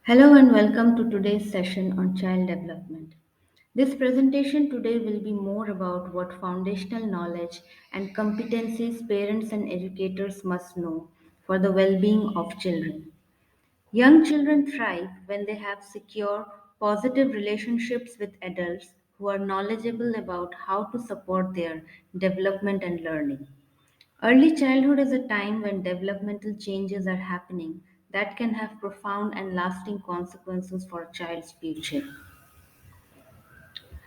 Hello and welcome to today's session on child development. This presentation today will be more about what foundational knowledge and competencies parents and educators must know for the well being of children. Young children thrive when they have secure, positive relationships with adults who are knowledgeable about how to support their development and learning. Early childhood is a time when developmental changes are happening that can have profound and lasting consequences for a child's future.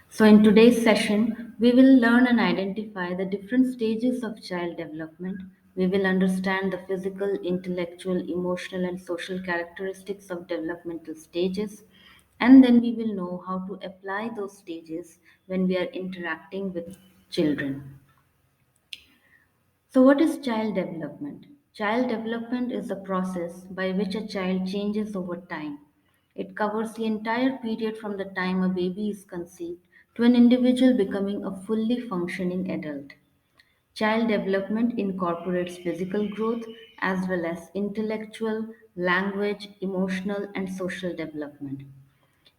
So, in today's session, we will learn and identify the different stages of child development. We will understand the physical, intellectual, emotional, and social characteristics of developmental stages. And then we will know how to apply those stages when we are interacting with children. So, what is child development? Child development is the process by which a child changes over time. It covers the entire period from the time a baby is conceived to an individual becoming a fully functioning adult. Child development incorporates physical growth as well as intellectual, language, emotional, and social development.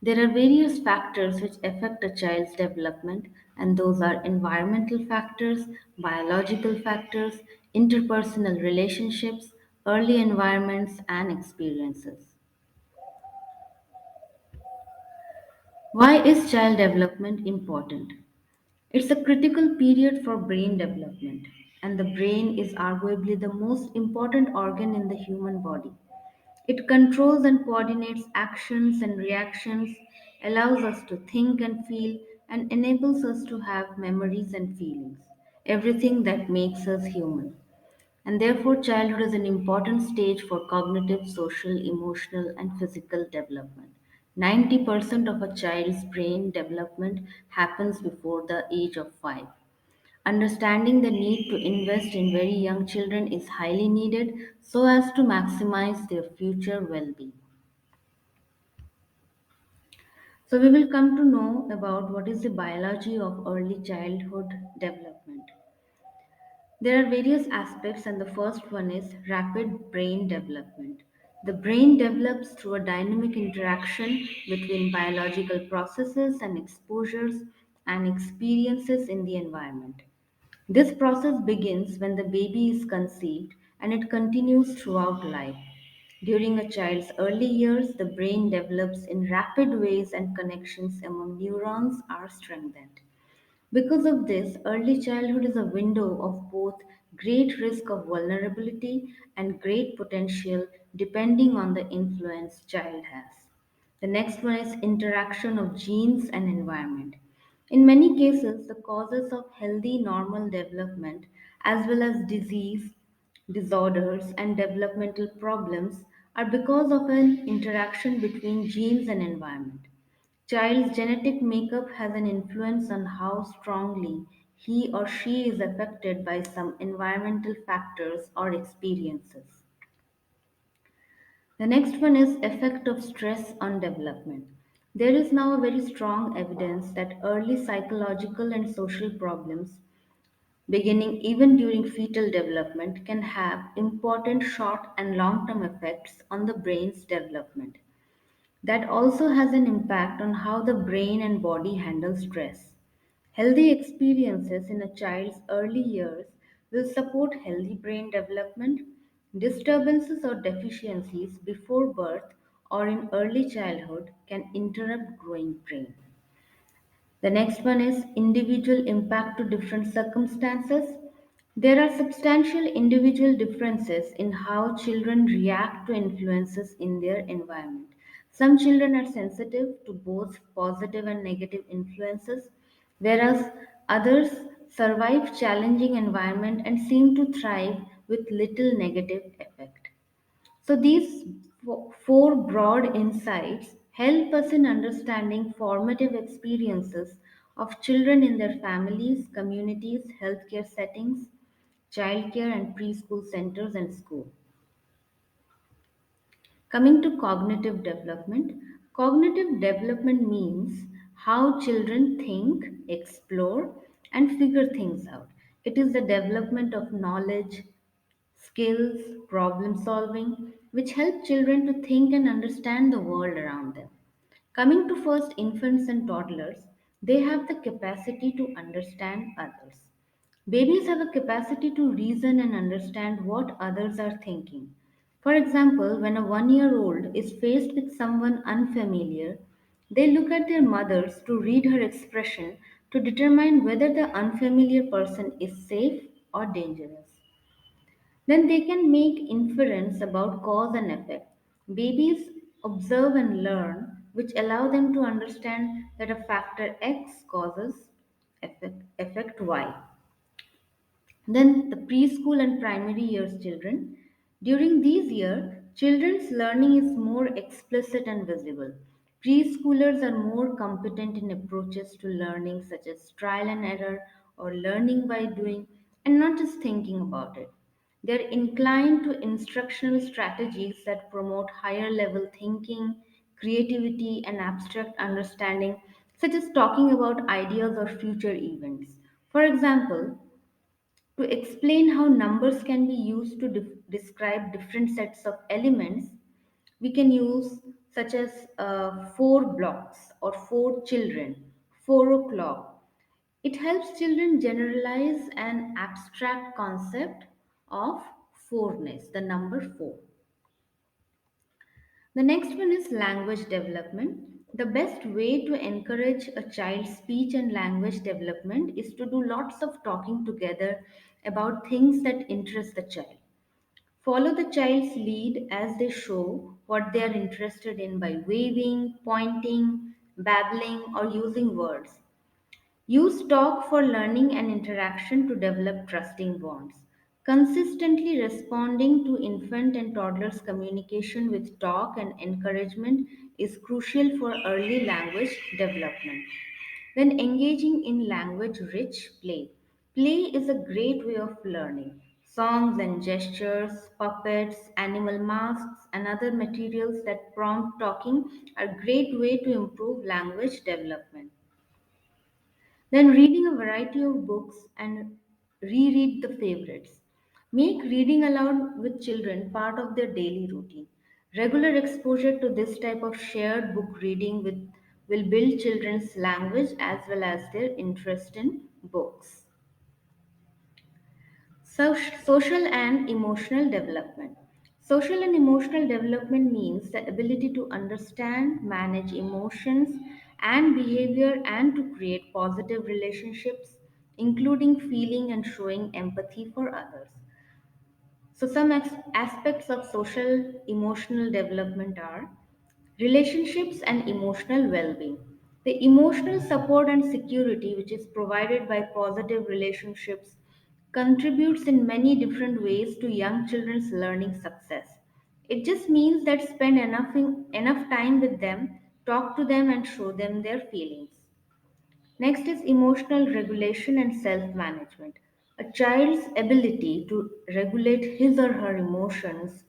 There are various factors which affect a child's development, and those are environmental factors, biological factors, interpersonal relationships, early environments, and experiences. Why is child development important? It's a critical period for brain development, and the brain is arguably the most important organ in the human body. It controls and coordinates actions and reactions, allows us to think and feel, and enables us to have memories and feelings. Everything that makes us human. And therefore, childhood is an important stage for cognitive, social, emotional, and physical development. 90% of a child's brain development happens before the age of 5. Understanding the need to invest in very young children is highly needed so as to maximize their future well being. So, we will come to know about what is the biology of early childhood development. There are various aspects, and the first one is rapid brain development. The brain develops through a dynamic interaction between biological processes and exposures and experiences in the environment. This process begins when the baby is conceived and it continues throughout life. During a child's early years, the brain develops in rapid ways and connections among neurons are strengthened. Because of this, early childhood is a window of both great risk of vulnerability and great potential depending on the influence child has. The next one is interaction of genes and environment. In many cases, the causes of healthy normal development as well as disease, disorders, and developmental problems are because of an interaction between genes and environment. Child's genetic makeup has an influence on how strongly he or she is affected by some environmental factors or experiences. The next one is effect of stress on development. There is now a very strong evidence that early psychological and social problems beginning even during fetal development can have important short and long-term effects on the brain's development. That also has an impact on how the brain and body handle stress. Healthy experiences in a child's early years will support healthy brain development. Disturbances or deficiencies before birth or in early childhood can interrupt growing brain. The next one is individual impact to different circumstances. There are substantial individual differences in how children react to influences in their environment. Some children are sensitive to both positive and negative influences, whereas others survive challenging environment and seem to thrive with little negative effect. So, these four broad insights help us in understanding formative experiences of children in their families, communities, healthcare settings, childcare, and preschool centers and school. Coming to cognitive development means how children think, explore, and figure things out. It is the development of knowledge, skills, problem solving, which help children to think and understand the world around them. Coming to first infants and toddlers, they have the capacity to understand others. Babies have a capacity to reason and understand what others are thinking. For example, when a 1 year old is faced with someone unfamiliar, they look at their mothers to read her expression to determine whether the unfamiliar person is safe or dangerous. Then they can make inference about cause and effect. Babies observe and learn, which allow them to understand that a factor X causes effect Y. Then the preschool and primary years children. During these years, children's learning is more explicit and visible. Preschoolers are more competent in approaches to learning such as trial and error or learning by doing and not just thinking about it. They're inclined to instructional strategies that promote higher level thinking, creativity, and abstract understanding, such as talking about ideas or future events. For example, to explain how numbers can be used to describe different sets of elements, we can use such as four blocks or four children, 4 o'clock. It helps children generalize an abstract concept of fourness, the number four. The next one is language development. The best way to encourage a child's speech and language development is to do lots of talking together about things that interest the child. Follow the child's lead as they show what they are interested in by waving, pointing, babbling, or using words. Use talk for learning and interaction to develop trusting bonds. Consistently responding to infant and toddlers' communication with talk and encouragement is crucial for early language development. Then, engaging in language rich play. Play is a great way of learning. Songs and gestures, puppets, animal masks, and other materials that prompt talking are great way to improve language development. Then reading a variety of books and reread the favorites. Make reading aloud with children part of their daily routine. Regular exposure to this type of shared book reading will build children's language as well as their interest in books. Social and emotional development. Social and emotional development means the ability to understand, manage emotions and behavior, and to create positive relationships, including feeling and showing empathy for others. So, some aspects of social emotional development are relationships and emotional well being. The emotional support and security, which is provided by positive relationships, contributes in many different ways to young children's learning success. It just means that spend enough time with them, talk to them, and show them their feelings. Next is emotional regulation and self management. A child's ability to regulate his or her emotions,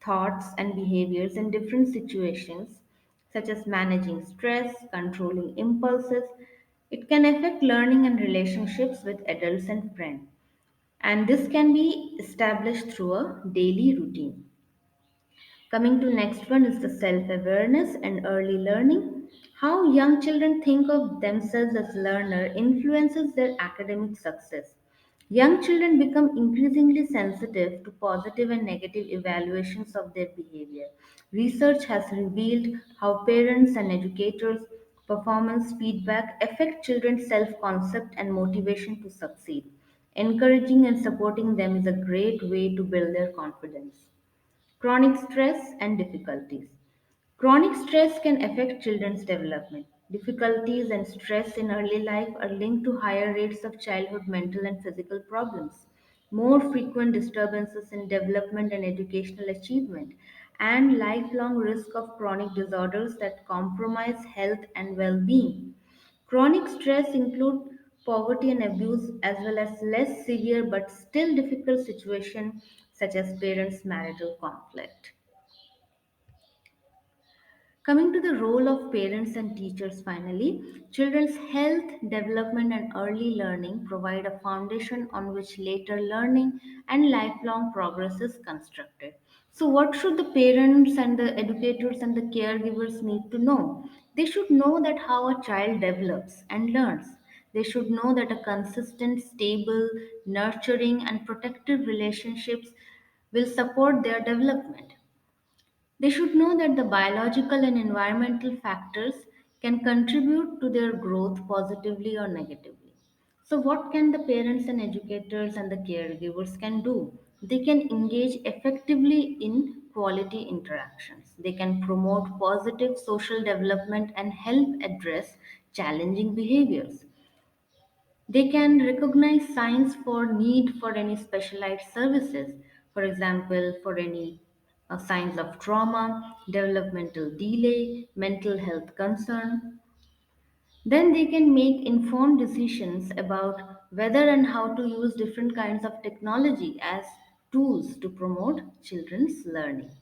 thoughts, and behaviors in different situations, such as managing stress, controlling impulses, it can affect learning and relationships with adults and friends. And this can be established through a daily routine. Coming to next one is the self-awareness and early learning. How young children think of themselves as learner influences their academic success. Young children become increasingly sensitive to positive and negative evaluations of their behavior. Research has revealed how parents and educators' performance feedback affect children's self-concept and motivation to succeed. Encouraging and supporting them is a great way to build their confidence. Chronic stress and difficulties. Chronic stress can affect children's development. Difficulties and stress in early life are linked to higher rates of childhood mental and physical problems, more frequent disturbances in development and educational achievement, and lifelong risk of chronic disorders that compromise health and well being. Chronic stress include poverty and abuse as well as less severe but still difficult situations such as parents' marital conflict. Coming to the role of parents and teachers, finally, children's health, development, and early learning provide a foundation on which later learning and lifelong progress is constructed. So, what should the parents and the educators and the caregivers need to know? They should know that how a child develops and learns. They should know that a consistent, stable, nurturing, and protective relationships will support their development. They should know that the biological and environmental factors can contribute to their growth positively or negatively. So what can the parents and educators and the caregivers can do? They can engage effectively in quality interactions. They can promote positive social development and help address challenging behaviors. They can recognize signs for need for any specialized services, for example, for any signs of trauma, developmental delay, mental health concern. Then they can make informed decisions about whether and how to use different kinds of technology as tools to promote children's learning.